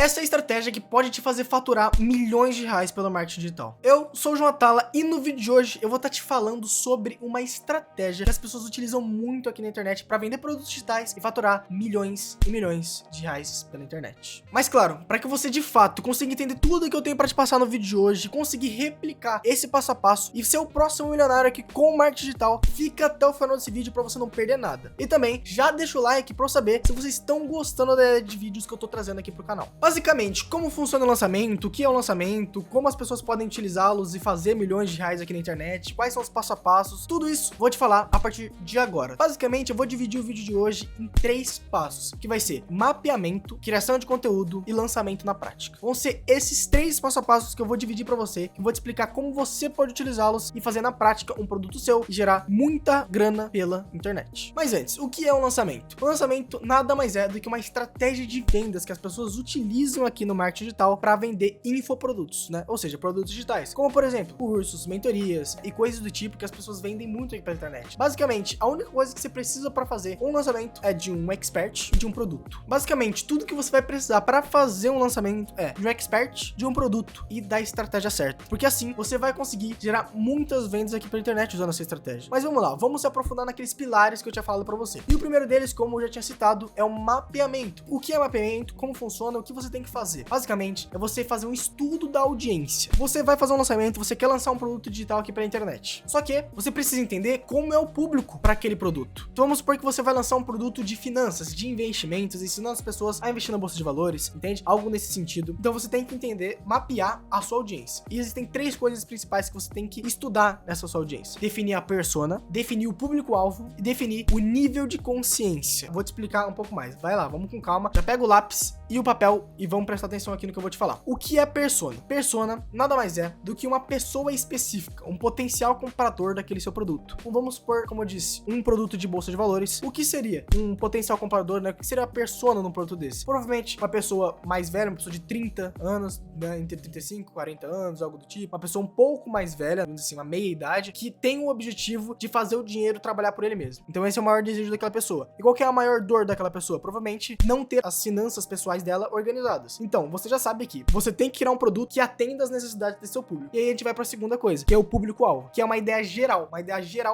Essa é a estratégia que pode te fazer faturar milhões de reais pelo marketing digital. Eu sou o João Atala e no vídeo de hoje eu vou estar te falando sobre uma estratégia que as pessoas utilizam muito aqui na internet para vender produtos digitais e faturar milhões e milhões de reais pela internet. Mas claro, para que você de fato consiga entender tudo que eu tenho para te passar no vídeo de hoje, conseguir replicar esse passo a passo e ser o próximo milionário aqui com o marketing digital, fica até o final desse vídeo para você não perder nada. E também já deixa o like para eu saber se vocês estão gostando da ideia de vídeos que eu tô trazendo aqui pro canal. Basicamente, como funciona o lançamento, o que é o lançamento, como as pessoas podem utilizá-los e fazer milhões de reais aqui na internet, quais são os passo a passos, tudo isso vou te falar a partir de agora. Basicamente, eu vou dividir o vídeo de hoje em 3 passos, que vai ser mapeamento, criação de conteúdo e lançamento na prática. Vão ser esses 3 passo a passos que eu vou dividir para você, que eu vou te explicar como você pode utilizá-los e fazer na prática um produto seu e gerar muita grana pela internet. Mas antes, o que é o lançamento? O lançamento nada mais é do que uma estratégia de vendas que as pessoas utilizam aqui no marketing digital para vender infoprodutos, né? Ou seja, produtos digitais, como por exemplo, cursos, mentorias e coisas do tipo que as pessoas vendem muito aqui pela internet. Basicamente, a única coisa que você precisa para fazer um lançamento é de um expert e de um produto. Basicamente, tudo que você vai precisar para fazer um lançamento é de um expert, de um produto e da estratégia certa, porque assim você vai conseguir gerar muitas vendas aqui pela internet usando essa estratégia. Mas vamos lá, vamos se aprofundar naqueles pilares que eu tinha falado para você. E o primeiro deles, como eu já tinha citado, é o mapeamento. O que é mapeamento? Como funciona? O que você tem que fazer? Basicamente, é você fazer um estudo da audiência. Você vai fazer um lançamento, você quer lançar um produto digital aqui pela internet. Só que você precisa entender como é o público para aquele produto. Então vamos supor que você vai lançar um produto de finanças, de investimentos, ensinando as pessoas a investir na bolsa de valores, entende? Algo nesse sentido. Então você tem que entender, mapear a sua audiência. E existem 3 coisas principais que você tem que estudar nessa sua audiência. Definir a persona, definir o público-alvo e definir o nível de consciência. Vou te explicar um pouco mais. Vai lá, vamos com calma. Já pega o lápis e o papel e vamos prestar atenção aqui no que eu vou te falar. O que é persona? Persona nada mais é do que uma pessoa específica, um potencial comprador daquele seu produto. Então, vamos supor, como eu disse, um produto de bolsa de valores. O que seria um potencial comprador, né? O que seria a persona num produto desse? Provavelmente uma pessoa mais velha, uma pessoa de 30 anos, né? Entre 35 e 40 anos, algo do tipo. Uma pessoa um pouco mais velha, vamos dizer assim, uma meia idade, que tem o objetivo de fazer o dinheiro trabalhar por ele mesmo. Então esse é o maior desejo daquela pessoa. E qual que é a maior dor daquela pessoa? Provavelmente não ter as finanças pessoais dela organizadas. Então, você já sabe que você tem que criar um produto que atenda às necessidades desse seu público. E aí a gente vai para a segunda coisa, que é o público-alvo, que é uma ideia geral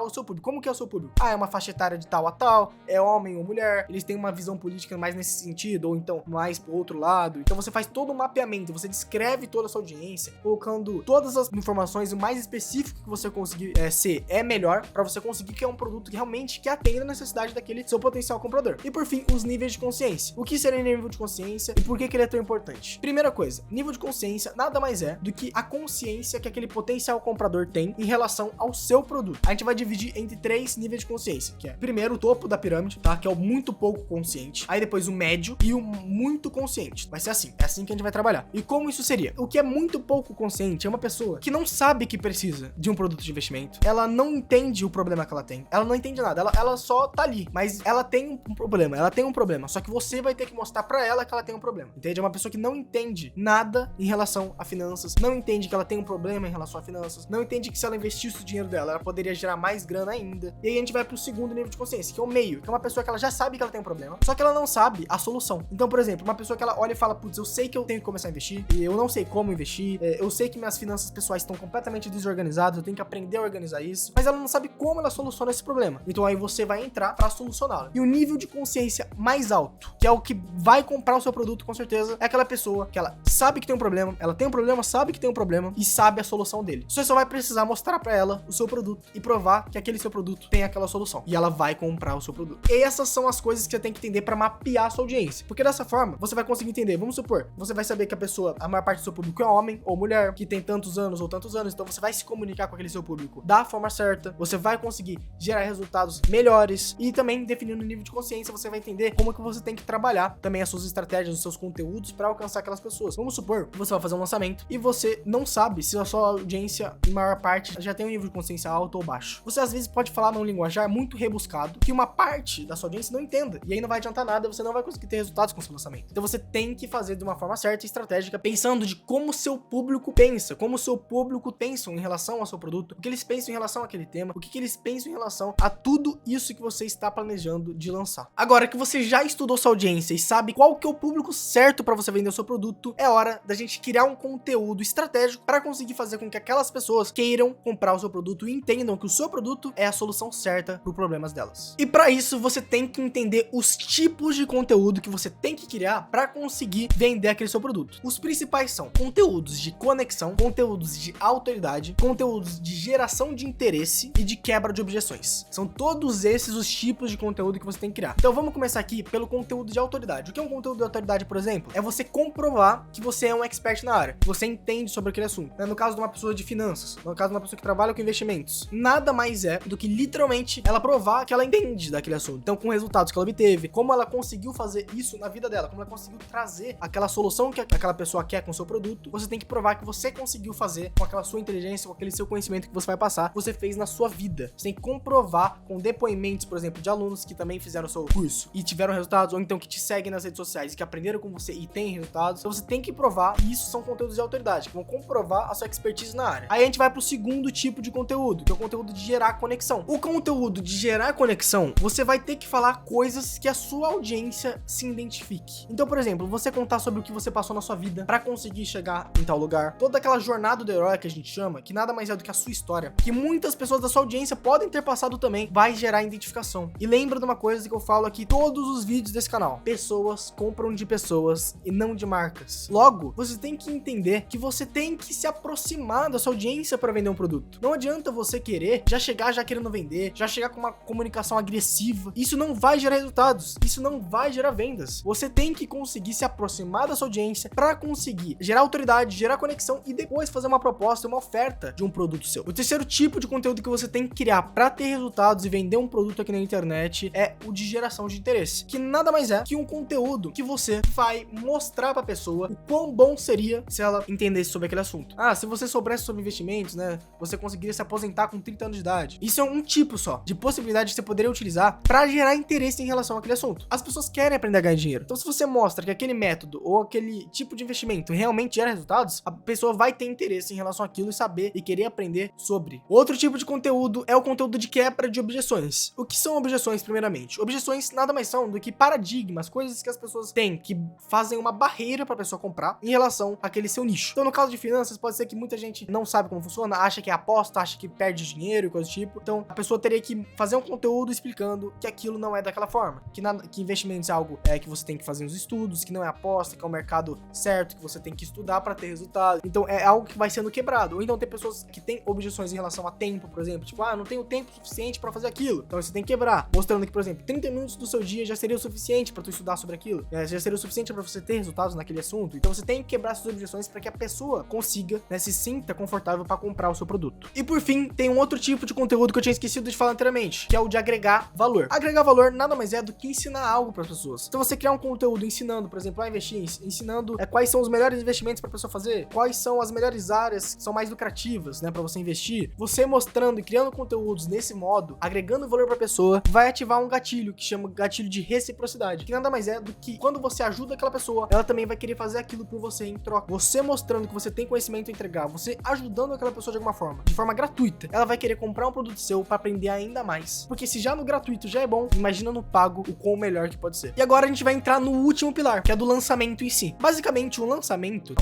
do seu público. Como que é o seu público? Ah, é uma faixa etária de tal a tal, é homem ou mulher, eles têm uma visão política mais nesse sentido, ou então mais pro outro lado. Então você faz todo um mapeamento, você descreve toda a sua audiência, colocando todas as informações, o mais específico que você conseguir ser é melhor, para você conseguir criar um produto que realmente atenda a necessidade daquele seu potencial comprador. E por fim, os níveis de consciência. O que seria nível de consciência e por que ele é tão importante? Primeira coisa, nível de consciência nada mais é do que a consciência que aquele potencial comprador tem em relação ao seu produto. A gente vai dividir entre 3 níveis de consciência, que é primeiro o topo da pirâmide, tá? Que é o muito pouco consciente, aí depois o médio e o muito consciente. Vai ser assim, é assim que a gente vai trabalhar. E como isso seria? O que é muito pouco consciente é uma pessoa que não sabe que precisa de um produto de investimento, ela não entende o problema que ela tem, ela não entende nada, ela só tá ali, mas ela tem um problema, só que você vai ter que mostrar pra ela que ela tem um problema, entende? É uma pessoa que não entende nada em relação a finanças, não entende que ela tem um problema em relação a finanças, não entende que se ela investisse o dinheiro dela, ela poderia gerar mais grana ainda. E aí a gente vai pro segundo nível de consciência, que é o meio, que é uma pessoa que ela já sabe que ela tem um problema, só que ela não sabe a solução. Então, por exemplo, uma pessoa que ela olha e fala, putz, eu sei que eu tenho que começar a investir, e eu não sei como investir, eu sei que minhas finanças pessoais estão completamente desorganizadas, eu tenho que aprender a organizar isso, mas ela não sabe como ela soluciona esse problema. Então aí você vai entrar pra solucioná-lo. E o nível de consciência mais alto, que é o que vai comprar o seu produto com certeza, é aquela pessoa que ela sabe que tem um problema, ela tem um problema, sabe que tem um problema e sabe a solução dele. Você só vai precisar mostrar pra ela o seu produto e provar que aquele seu produto tem aquela solução. E ela vai comprar o seu produto. E essas são as coisas que você tem que entender pra mapear a sua audiência. Porque dessa forma, você vai conseguir entender. Vamos supor, você vai saber que a pessoa, a maior parte do seu público é homem ou mulher, que tem tantos anos ou tantos anos, então você vai se comunicar com aquele seu público da forma certa, você vai conseguir gerar resultados melhores e também definindo o nível de consciência, você vai entender como que você tem que trabalhar também as suas estratégias, os seus conteúdos para alcançar aquelas pessoas. Vamos supor que você vai fazer um lançamento e você não sabe se a sua audiência, em maior parte, já tem um nível de consciência alto ou baixo. Você às vezes pode falar num linguajar muito rebuscado que uma parte da sua audiência não entenda, e aí não vai adiantar nada, você não vai conseguir ter resultados com o seu lançamento. Então você tem que fazer de uma forma certa e estratégica, pensando de como o seu público pensa, como o seu público pensa em relação ao seu produto, o que eles pensam em relação àquele tema, o que eles pensam em relação a tudo isso que você está planejando de lançar. Agora que você já estudou sua audiência e sabe qual que é o público certo certo para você vender o seu produto, é hora da gente criar um conteúdo estratégico para conseguir fazer com que aquelas pessoas queiram comprar o seu produto e entendam que o seu produto é a solução certa para os problemas delas. E para isso, você tem que entender os tipos de conteúdo que você tem que criar para conseguir vender aquele seu produto. Os principais são conteúdos de conexão, conteúdos de autoridade, conteúdos de geração de interesse e de quebra de objeções. São todos esses os tipos de conteúdo que você tem que criar. Então vamos começar aqui pelo conteúdo de autoridade. O que é um conteúdo de autoridade, por exemplo? É você comprovar que você é um expert na área, que você entende sobre aquele assunto. No caso de uma pessoa de finanças, no caso de uma pessoa que trabalha com investimentos, nada mais é do que literalmente ela provar que ela entende daquele assunto. Então, com resultados que ela obteve, como ela conseguiu fazer isso na vida dela, como ela conseguiu trazer aquela solução que aquela pessoa quer com o seu produto, você tem que provar que você conseguiu fazer com aquela sua inteligência, com aquele seu conhecimento que você vai passar, você fez na sua vida. Você tem que comprovar com depoimentos, por exemplo, de alunos que também fizeram o seu curso e tiveram resultados, ou então que te seguem nas redes sociais e que aprenderam com você e têm resultados. Então você tem que provar, e isso são conteúdos de autoridade, que vão comprovar a sua expertise na área. Aí a gente vai pro segundo tipo de conteúdo, que é o conteúdo de gerar conexão. O conteúdo de gerar conexão, você vai ter que falar coisas que a sua audiência se identifique. Então, por exemplo, você contar sobre o que você passou na sua vida para conseguir chegar em tal lugar, toda aquela jornada do herói que a gente chama, que nada mais é do que a sua história, que muitas pessoas da sua audiência podem ter passado também, vai gerar identificação. E lembra de uma coisa que eu falo aqui todos os vídeos desse canal: pessoas compram de pessoas e não de marcas. Logo, você tem que entender que você tem que se aproximar da sua audiência para vender um produto. Não adianta você querer já chegar já querendo vender, já chegar com uma comunicação agressiva. Isso não vai gerar resultados, isso não vai gerar vendas. Você tem que conseguir se aproximar da sua audiência para conseguir gerar autoridade, gerar conexão e depois fazer uma proposta, uma oferta de um produto seu. O terceiro tipo de conteúdo que você tem que criar para ter resultados e vender um produto aqui na internet é o de geração de interesse, que nada mais é que um conteúdo que você vai mostrar para a pessoa o quão bom seria se ela entendesse sobre aquele assunto. Ah, se você soubesse sobre investimentos, né, você conseguiria se aposentar com 30 anos de idade. Isso é um tipo só de possibilidade que você poderia utilizar para gerar interesse em relação àquele assunto. As pessoas querem aprender a ganhar dinheiro. Então, se você mostra que aquele método ou aquele tipo de investimento realmente gera resultados, a pessoa vai ter interesse em relação àquilo e saber e querer aprender sobre. Outro tipo de conteúdo é o conteúdo de quebra de objeções. O que são objeções, primeiramente? Objeções nada mais são do que paradigmas, coisas que as pessoas têm que fazem uma barreira para a pessoa comprar em relação àquele seu nicho. Então, no caso de finanças, pode ser que muita gente não sabe como funciona, acha que é aposta, acha que perde dinheiro e coisa do tipo. Então, a pessoa teria que fazer um conteúdo explicando que aquilo não é daquela forma, que investimentos é algo que você tem que fazer os estudos, que não é aposta, que é um mercado certo, que você tem que estudar para ter resultado. Então, é algo que vai sendo quebrado. Ou então tem pessoas que têm objeções em relação a tempo, por exemplo, tipo, não tenho tempo suficiente para fazer aquilo. Então, você tem que quebrar, mostrando que, por exemplo, 30 minutos do seu dia já seria o suficiente para tu estudar sobre aquilo, já seria o suficiente para você ter resultados naquele assunto. Então, você tem que quebrar essas objeções para que a pessoa consiga, se sinta confortável para comprar o seu produto. E por fim, tem um outro tipo de conteúdo que eu tinha esquecido de falar anteriormente, que é o de agregar valor. Agregar valor nada mais é do que ensinar algo para as pessoas. Então, você criar um conteúdo ensinando, por exemplo, a investir, ensinando quais são os melhores investimentos para a pessoa fazer, quais são as melhores áreas que são mais lucrativas, né, para você investir. Você mostrando e criando conteúdos nesse modo, agregando valor para a pessoa, vai ativar um gatilho que chama gatilho de reciprocidade, que nada mais é do que quando você ajuda aquela pessoa, ela também vai querer fazer aquilo por você em troca. Você mostrando que você tem conhecimento a entregar, você ajudando aquela pessoa de alguma forma, de forma gratuita, ela vai querer comprar um produto seu para aprender ainda mais. Porque se já no gratuito já é bom, imagina no pago o quão melhor que pode ser. E agora a gente vai entrar no último pilar, que é do lançamento em si. Basicamente, um lançamento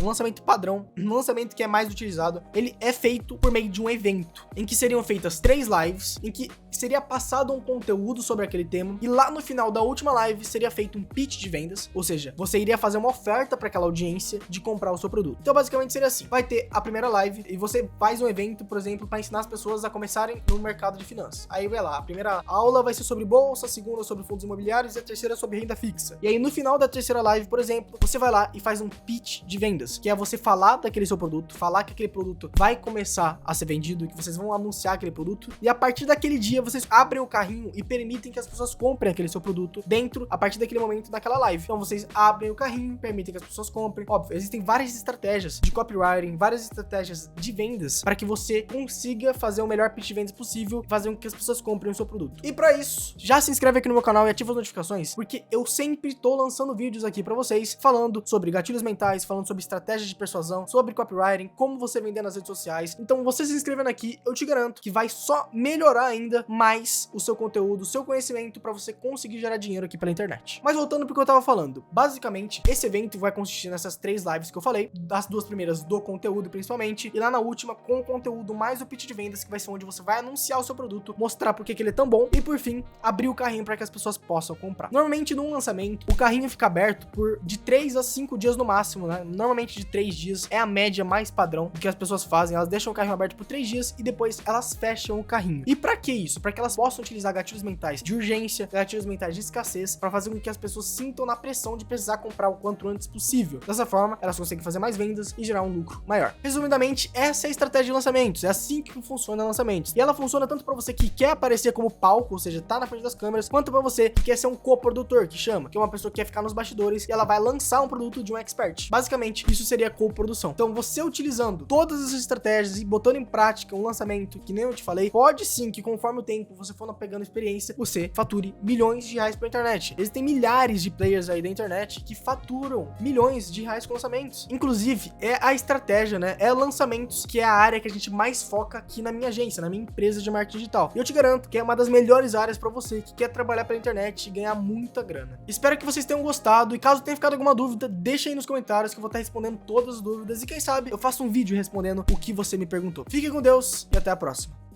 padrão, um lançamento que é mais utilizado, ele é feito por meio de um evento, em que seriam feitas 3 lives, em que seria passado um conteúdo sobre aquele tema, e lá no final da última live seria feito um pitch de vendas, ou seja, você iria fazer uma oferta para aquela audiência de comprar o seu produto. Então, basicamente seria assim: vai ter a primeira live e você faz um evento, por exemplo, para ensinar as pessoas a começarem no mercado de finanças. Aí vai lá, a primeira aula vai ser sobre bolsa, a segunda sobre fundos imobiliários e a terceira sobre renda fixa. E aí no final da terceira live, por exemplo, você vai lá e faz um pitch de vendas, que é você falar daquele seu produto, falar que aquele produto vai começar a ser vendido, que vocês vão anunciar aquele produto, e a partir daquele dia vocês abrem o carrinho e permitem que as pessoas comprem aquele seu produto dentro, a partir daquele momento daquela live. Então vocês abrem o carrinho, permitem que as pessoas comprem. Óbvio, existem várias estratégias de copywriting, várias estratégias de vendas para que você consiga fazer o melhor pitch de vendas possível, fazer com que as pessoas comprem o seu produto. E para isso, já se inscreve aqui no meu canal e ativa as notificações, porque eu sempre tô lançando vídeos aqui para vocês, falando sobre gatilhos mentais, falando sobre estratégias de persuasão, sobre copywriting, como você vender nas redes sociais. Então, você se inscrevendo aqui, eu te garanto que vai só melhorar ainda mais o seu conteúdo, o seu conhecimento, para você conseguir gerar dinheiro aqui pela internet. Mas voltando pro que eu tava falando, basicamente Basicamente, esse evento vai consistir nessas 3 lives que eu falei, das 2 primeiras do conteúdo principalmente, e lá na última com o conteúdo mais o pitch de vendas, que vai ser onde você vai anunciar o seu produto, mostrar por que ele é tão bom e por fim, abrir o carrinho para que as pessoas possam comprar. Normalmente num lançamento, o carrinho fica aberto por de 3 a 5 dias no máximo, né? Normalmente de 3 dias é a média mais padrão do que as pessoas fazem, elas deixam o carrinho aberto por 3 dias e depois elas fecham o carrinho. E para que isso? Para que elas possam utilizar gatilhos mentais de urgência, gatilhos mentais de escassez, para fazer com que as pessoas sintam na pressão de precisar comprar o quanto antes possível. Dessa forma, elas conseguem fazer mais vendas e gerar um lucro maior. Resumidamente, essa é a estratégia de lançamentos, é assim que funciona lançamentos. E ela funciona tanto para você que quer aparecer como palco, ou seja, tá na frente das câmeras, quanto para você que quer ser um coprodutor, que chama, que é uma pessoa que quer ficar nos bastidores e ela vai lançar um produto de um expert. Basicamente, isso seria coprodução. Então, você utilizando todas essas estratégias e botando em prática um lançamento, que nem eu te falei, pode sim que conforme o tempo você for pegando experiência, você fature milhões de reais pela internet. Existem milhares de players aí da internet que faturam milhões de reais com lançamentos. Inclusive, é a estratégia, né? É lançamentos, que é a área que a gente mais foca aqui na minha agência, na minha empresa de marketing digital. E eu te garanto que é uma das melhores áreas para você que quer trabalhar pela internet e ganhar muita grana. Espero que vocês tenham gostado e caso tenha ficado alguma dúvida, deixa aí nos comentários que eu vou estar respondendo todas as dúvidas e quem sabe eu faço um vídeo respondendo o que você me perguntou. Fique com Deus e até a próxima.